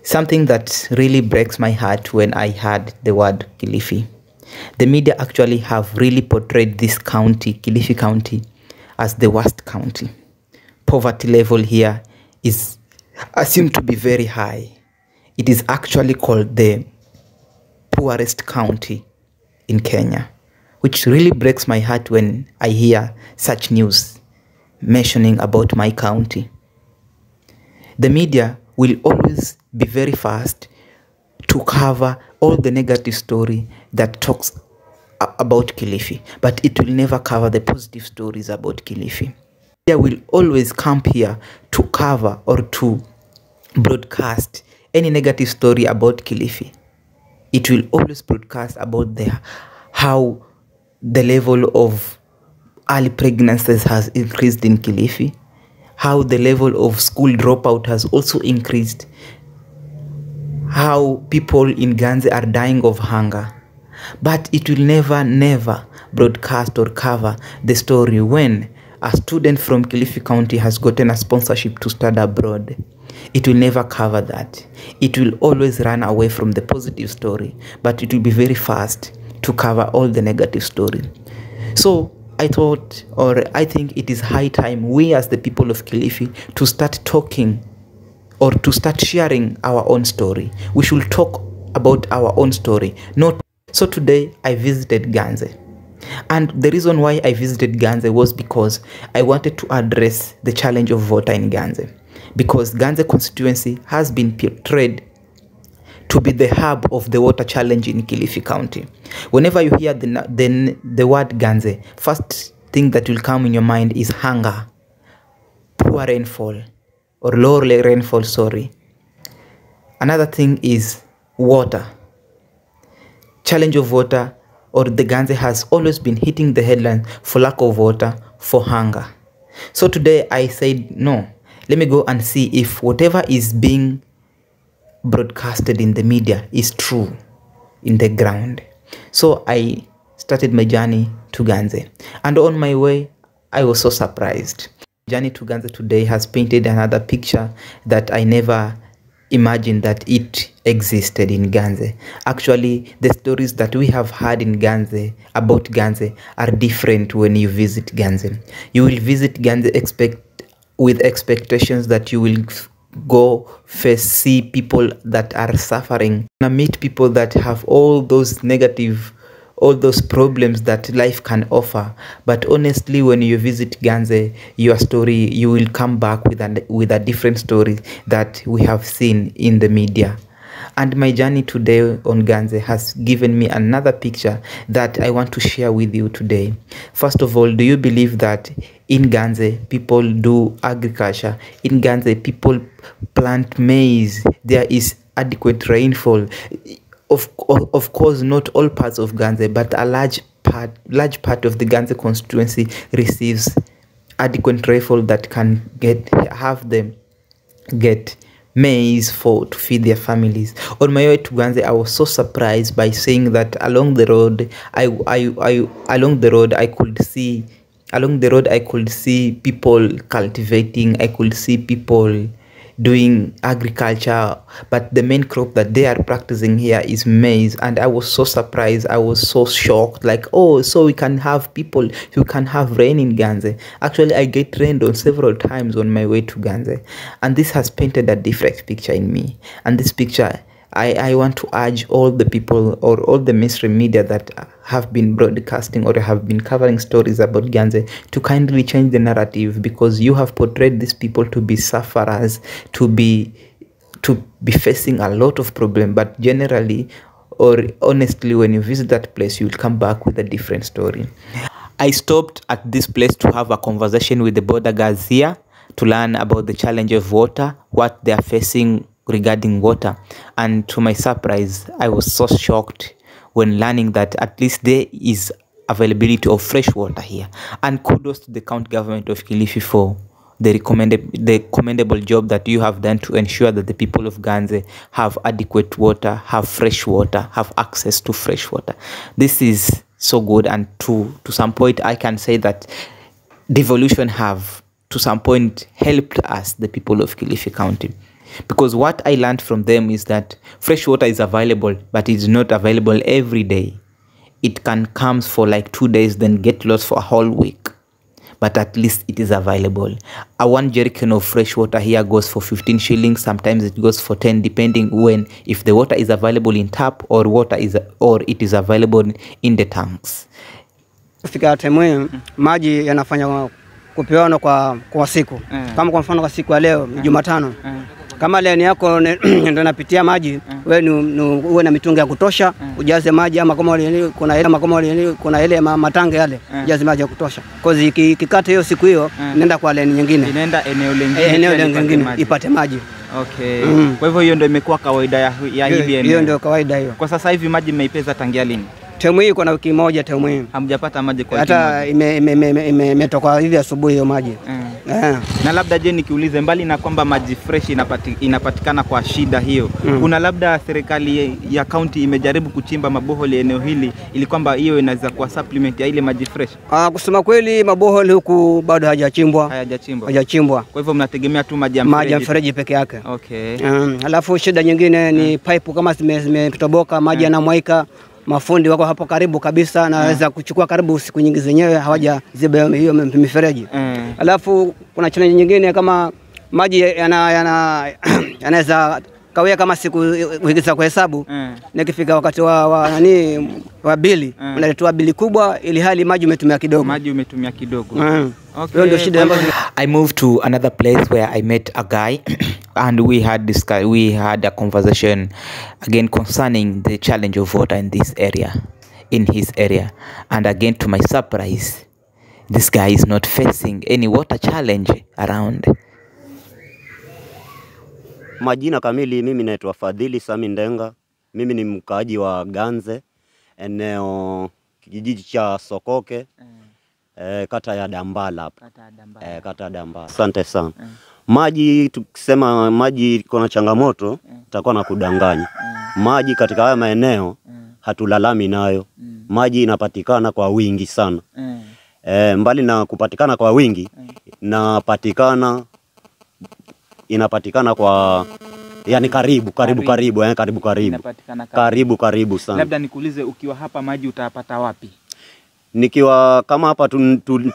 Something that really breaks my heart when I heard the word Kilifi. The media actually have really portrayed this county, Kilifi County, as the worst county. Poverty level here is assumed to be very high. It is actually called the poorest county in Kenya, which really breaks my heart when I hear such news mentioning about my county. The media will always be very fast to cover all the negative story that talks about Kilifi, but it will never cover the positive stories about Kilifi. Media will always come here to cover or to broadcast any negative story about Kilifi. It will always broadcast about how the level of early pregnancies has increased in Kilifi, how the level of school dropout has also increased, how people in Ganze are dying of hunger. But it will never broadcast or cover the story when a student from Kilifi County has gotten a sponsorship to study abroad. It will never cover that. It will always run away from the positive story, but it will be very fast to cover all the negative story. So I think it is high time we as the people of Kilifi to start talking or to start sharing our own story. We should talk about our own story. So today I visited Ganze. And the reason why I visited Ganze was because I wanted to address the challenge of water in Ganze. Because Ganze Constituency has been portrayed to be the hub of the water challenge in Kilifi County. Whenever you hear the word Ganze, first thing that will come in your mind is hunger, poor rainfall, or low rainfall, sorry. Another thing is water. Challenge of water, or the Ganze has always been hitting the headlines for lack of water, for hunger. So today I said, no, let me go and see if whatever is being broadcasted in the media is true in the ground. So I started my journey to Ganze, and on my way I was so surprised. Journey to Ganze today has painted another picture that I never imagined that it existed in Ganze. Actually, the stories that we have heard in Ganze about Ganze are different when you visit Ganze. You will visit Ganze with expectations that you will see people that are suffering, meet people that have all those problems that life can offer. But honestly, when you visit Ganze, you will come back with a different story that we have seen in the media. And my journey today on Ganze has given me another picture that I want to share with you today. First of all, do you believe that in Ganze people do agriculture? In Ganze people plant maize. There is adequate rainfall. Of course, not all parts of Ganze, but a large part of the Ganze constituency receives adequate rainfall that can have them get maize to feed their families. On my way to Ganze, I was so surprised by seeing that along the road I could see people cultivating. I could see people doing agriculture, but the main crop that they are practicing here is maize. And I was so surprised, I was so shocked, like, oh, so we can have people who can have rain in Ganze. Actually, I get rained on several times on my way to Ganze, and this has painted a different picture in me. And this picture, I want to urge all the people or all the mainstream media that have been broadcasting or have been covering stories about Ganze to kindly change the narrative, because you have portrayed these people to be sufferers, to be facing a lot of problems. But generally or honestly, when you visit that place, you will come back with a different story. I stopped at this place to have a conversation with the border guards here to learn about the challenge of water, what they are facing regarding water. And to my surprise, I was so shocked when learning that at least there is availability of fresh water here. And kudos to the county government of Kilifi for the commendable job that you have done to ensure that the people of Ganze have adequate water, have fresh water, have access to fresh water. This is so good, and to some point I can say that devolution have to some point helped us, the people of Kilifi County. Because what I learned from them is that fresh water is available, but it's not available every day. It can come for like 2 days, then get lost for a whole week. But at least it is available. A 1 jerrycan of fresh water here goes for 15 shillings. Sometimes it goes for 10, depending if the water is available in tap or it is available in the tanks. Kufika time maji yanafanya kupewana kwa siku. Kama kwa mfano kwa siku ya leo Jumatano. Kama leo yako ndio napitia maji, wewe uwe na mitungi ya kutosha, ujaze maji, ama kama kuna ile matanga yale, ujaze maji ya kutosha. Cause ikikata hiyo siku hiyo, nenda kwa lane nyingine. Inaenda eneo lingine ipate maji. Okay. Kwa hivyo hiyo ndio imekuwa kawaida ya hili eneo. Hiyo ndio kawaida hiyo. Kwa sasa hivi maji mmeipeza tangia lini? Temu hii kuna wiki moja temu hii. Hamjapata maji kwa hata imetoka hivi asubuhi hiyo maji. Na labda je nikiulize, mbali na kwamba maji fresh inapatikana kwa shida hiyo, kuna labda serikali ya county imejaribu kuchimba maboholi eneo hili ili kwamba hiyo inaweza kuwa supplement ya ile maji fresh? Kusema kweli maboholi huku bado hajachimbwa. Kwa hivyo mnategemea tu maji ya mfereji peke yake. Okay. Alafu shida nyingine ni pipe kama zimetoboka, maji yanamwaika. Mafundi wako hapo karibu kabisa, naweza kuchukua karibu siku nyingi zenyewe hawajaziba hiyo mifereji. Alafu kuna challenge nyingine kama maji yanaweza kawia kama siku wiki za kuhesabu, nikifika wakati wa bili, unaletewa bili kubwa ili hali maji umetumia kidogo. Okay. Ndio shida ambayo I moved to another place where I met a guy and we had a conversation again concerning the challenge of water in his area, and again to my surprise, this guy is not facing any water challenge around. Majina kamili, mimi naitwa Fadhili Sami Ndenga. Mimi ni mkaaji wa Ganze, eneo kijiji cha Sokoke, kata ya Dambala. Kata ya Dambala. Asante sana. Maji, tukisema maji kuna changamoto, tutakuwa na kudanganya. Maji katika haya maeneo hatulalami nayo. Maji inapatikana kwa wingi sana. Mbali na kupatikana kwa wingi, inapatikana kwa yani karibu sana. Labda nikuulize, ukiwa hapa maji utapata wapi? Nikiwa kama hapa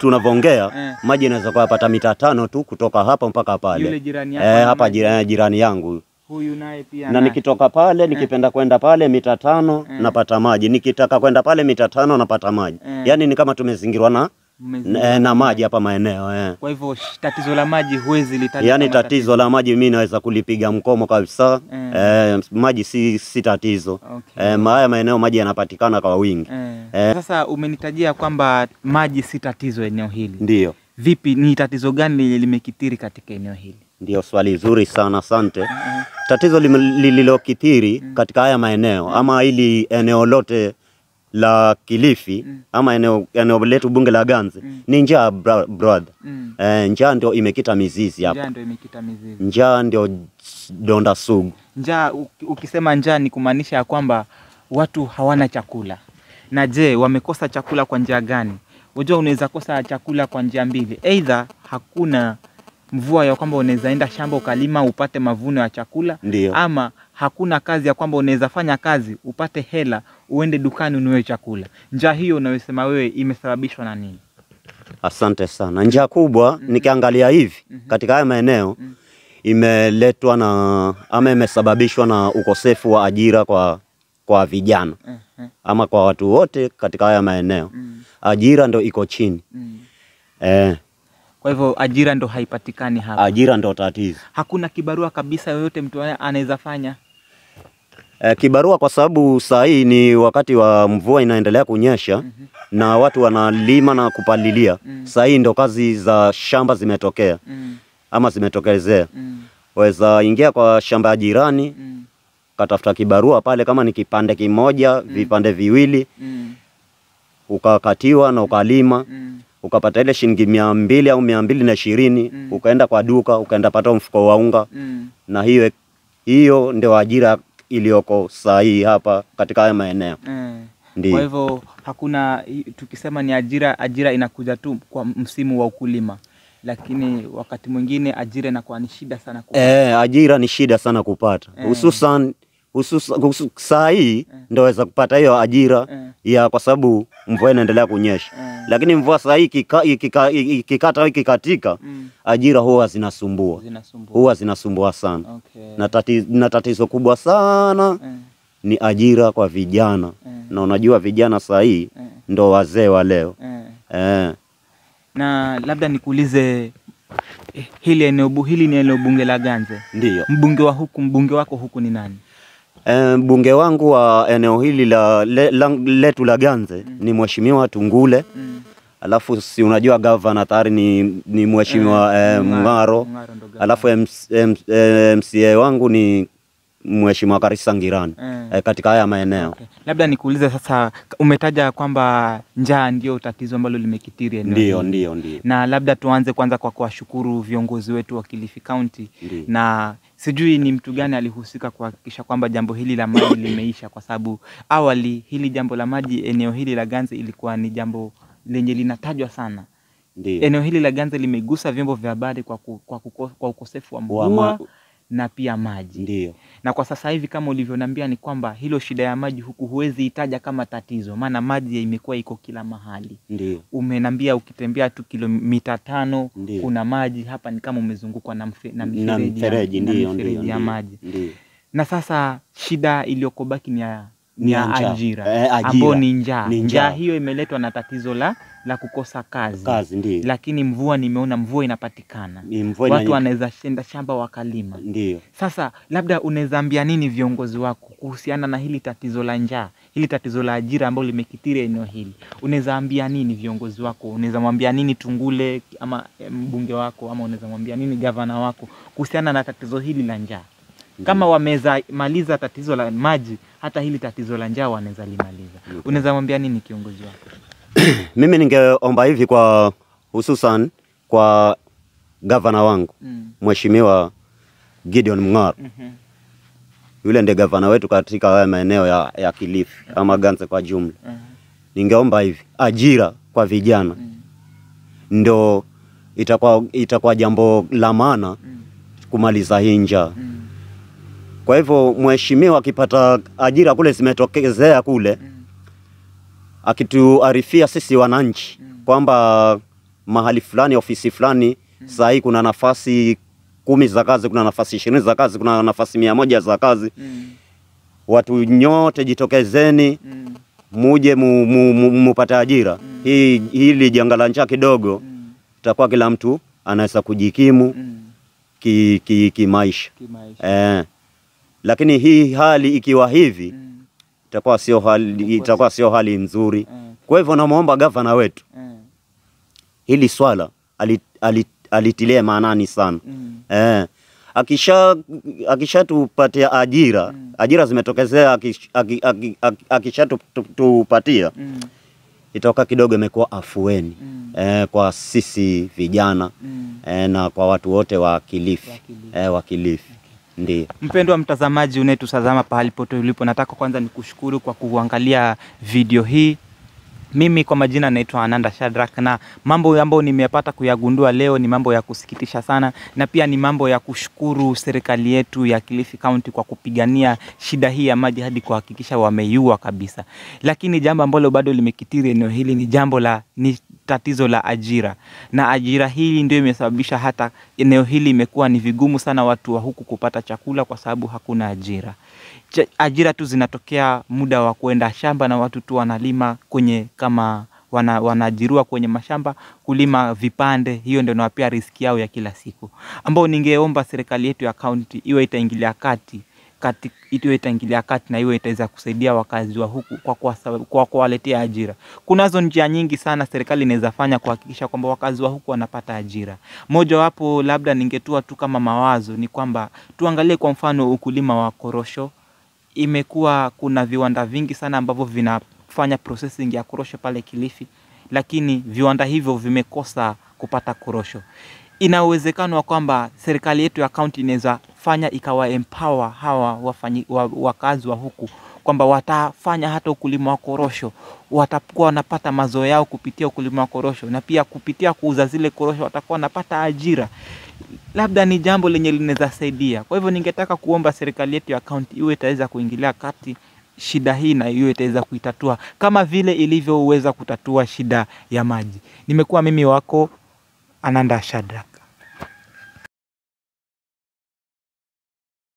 tunavongea, maji inaweza kupata mita 5 tu kutoka hapa mpaka pale. Yule jirani yako hapa jirani yangu. Huyu naye pia. Na nikitoka pale nikipenda kwenda pale mita 5 napata maji. Nikitaka kwenda pale mita 5 napata maji. Yani ni kama tumezingirwa na maji hapa maeneo. Kwa hivyo tatizo la maji huwezi litaja. Yani tatizo la maji mimi naweza kulipiga mkomo kabisa. Maji si tatizo. Okay. Haya maeneo maji yanapatikana kwa wingi. Sasa umenitajia kwamba maji si tatizo eneo hili. Ndio. Vipi, ni tatizo gani limekithiri katika eneo hili? Ndio swali zuri sana, asante. Tatizo lililokithiri katika haya maeneo ama ili eneo lote la Kilifi ama eneo letu bunge la Ganze ni njaa, brother. Njaa ndio imekita mizizi hapa. Njaa ndio donda sugu. Njaa, ukisema njaa ni kumaanisha kwamba watu hawana chakula. Na je, wamekosa chakula kwa njia gani? Unajua unaweza kosa chakula kwa njia mbili. Either hakuna mvua ya kwamba unaweza enda shamba ukalima upate mavuno ya chakula. Ndiyo. Ama hakuna kazi ya kwamba unaweza fanya kazi upate hela uende dukani ununue chakula. Njaa hiyo unayosema wewe imesababishwa na nini? Asante sana. Njaa kubwa nikiangalia hivi katika haya maeneo imeletwa ama imesababishwa na ukosefu wa ajira kwa vijana ama kwa watu wote katika haya maeneo. Ajira ndo iko chini. Kwa hivyo ajira ndo haipatikani hapa. Ajira ndo tatizo. Hakuna kibarua kabisa yoyote mtu anaweza fanya? Kibarua kwa sababu saa hii ni wakati wa mvua inaendelea kunyesha na watu wanalima na kupalilia. Saa hii ndo kazi za shamba zimetokea ama zimetokezea. Waweza ingia kwa shamba ya jirani, katafuta kibarua pale, kama ni kipande kimoja, vipande viwili, ukakatiwa na ukalima. Ukapata ile shilingi 200 au 220, ukaenda kwa duka, ukaenda pata mfuko wa unga. Na hiyo ndio ajira iliyoko saa hii hapa katika haya maeneo. Kwa hivyo hakuna, tukisema ni ajira inakuja tu kwa msimu wa ukulima. lakini wakati mwingine ajira inakuwa ni shida sana kupata. Ajira ni shida sana kupata. Hususan saa hii ndio waweza kupata hiyo ajira ya kwa sababu mvua inaendelea kunyesha. Lakini mvua saa hii ikikatika ajira huwa zinasumbua. Huwa zinasumbua sana. Na tatizo kubwa sana ni ajira kwa vijana. Na unajua vijana saa hii ndio wazee wa leo. Na labda nikuulize, hili ni eneo bunge la Ganze. Ndio. Mbunge wako huku ni nani? Mbunge wangu wa eneo hili letu la Ganze ni Mheshimiwa Tungule. Alafu si unajua governor tayari ni Mheshimiwa Mngaro. Alafu MCA wangu ni Mheshimiwa Karisa Ngirani katika haya maeneo. Labda nikuulize sasa, umetaja kwamba njaa ndio tatizo ambalo limekithiri eneo. Ndio. Na labda tuanze kwanza kwa kuwashukuru viongozi wetu wa Kilifi County. Na sijui ni mtu gani alihusika kuhakikisha kwamba jambo hili la maji limeisha, kwa sababu awali hili jambo la maji eneo hili la Ganze ilikuwa ni jambo lenye linatajwa sana. Eneo hili la Ganze limegusa vyombo vya habari kwa ukosefu wa mvua na pia maji. Na kwa sasa hivi kama ulivyoniambia ni kwamba hilo shida ya maji huku huwezi itaja kama tatizo, maana maji imekuwa iko kila mahali. Umeniambia ukitembea tu kilomita 5 kuna maji. Hapa ni kama umezungukwa na mfereji ya maji. Na sasa shida iliyokobaki ni ajira. Ambao ni njaa. Njaa hiyo imeletwa na tatizo la kukosa kazi. Lakini mvua, nimeona mvua inapatikana. Watu wanaweza shenda shamba wakalima. Sasa labda unaweza ambia nini viongozi wako kuhusiana na hili tatizo la njaa, hili tatizo la ajira ambalo limekithiri eneo hili? Unaweza ambia nini viongozi wako? Unaweza mwambia nini Tungule ama mbunge wako, ama unaweza mwambia nini gavana wako kuhusiana na tatizo hili la njaa? Kama wameza maliza tatizo la maji, hata hili tatizo la njaa wanaweza limaliza. Unaweza mwambia nini kiongozi wako? Mimi ningeomba hivi kwa hususan kwa gavana wangu Mheshimiwa Gideon Mngaro. Yule ndiye gavana wetu katika haya maeneo ya Kilifi ama Ganze kwa jumla. Ningeomba hivi, ajira kwa vijana ndio itakuwa jambo la maana kumaliza hii njaa. Kwa hivyo mheshimiwa akipata ajira kule zimetokezea kule, akituarifia sisi wananchi kwamba mahali fulani, ofisi fulani, saa hii kuna nafasi 10 za kazi, kuna nafasi 20 za kazi, kuna nafasi 100 za kazi. Watu nyote jitokezeni, muje mupate ajira. Hili janga la njaa kidogo, itakuwa kila mtu anaweza kujikimu kimaisha. Lakini hii hali ikiwa hivi itakuwa sio hali nzuri. Kwa hivyo namuomba gavana wetu hili swala alitilie maanani sana. Akishatupatia ajira zimetokezea, akishatupatia itakuwa kidogo imekuwa afueni kwa sisi vijana na kwa watu wote wa Kilifi. Ndiyo. Mpendwa mtazamaji unayetutazama pahali pote ulipo, nataka kwanza nikushukuru kwa kuangalia video hii. Mimi kwa majina naitwa Ananda Shadrack, na mambo ambayo nimepata kuyagundua leo ni mambo ya kusikitisha sana, na pia ni mambo ya kushukuru serikali yetu ya Kilifi County kwa kupigania shida hii ya maji hadi kuhakikisha wameiua kabisa. Lakini jambo ambalo bado limekithiri eneo hili ni tatizo la ajira, na ajira hili ndio imesababisha hata eneo hili imekuwa ni vigumu sana watu wa huku kupata chakula kwa sababu hakuna ajira. Ajira tu zinatokea muda wa kuenda shamba na watu tu wanalima kama wanaajiriwa kwenye mashamba kulima vipande. Hiyo ndio inawapea riziki yao ya kila siku, ambao ningeomba serikali yetu ya county iwe itaingilia kati na iwe itaweza kusaidia wakazi wa huku kwa kuwaletea ajira. Kunazo njia nyingi sana serikali inaweza fanya kuhakikisha kwamba wakazi wa huku wanapata ajira. Moja wapo labda ningetoa tu kama mawazo ni kwamba tuangalie kwa mfano ukulima wa korosho. Imekuwa kuna viwanda vingi sana ambavyo vinafanya processing ya korosho pale Kilifi, lakini viwanda hivyo vimekosa kupata korosho. Ina uwezekano wa kwamba serikali yetu ya county inaweza fanya ikawa empower hawa wakazi wa huku kwamba watafanya hata ukulima wa korosho, watakuwa wanapata mazao yao kupitia ukulima wa korosho, na pia kupitia kuuza zile korosho watakuwa wanapata ajira. Labda ni jambo lenye linaweza saidia. Kwa hivyo ningetaka kuomba serikali yetu ya kaunti iwe itaweza kuingilia kati shida hii na iwe itaweza kuitatua kama vile ilivyoweza kutatua shida ya maji. Nimekuwa mimi wako Ananda Shadrack.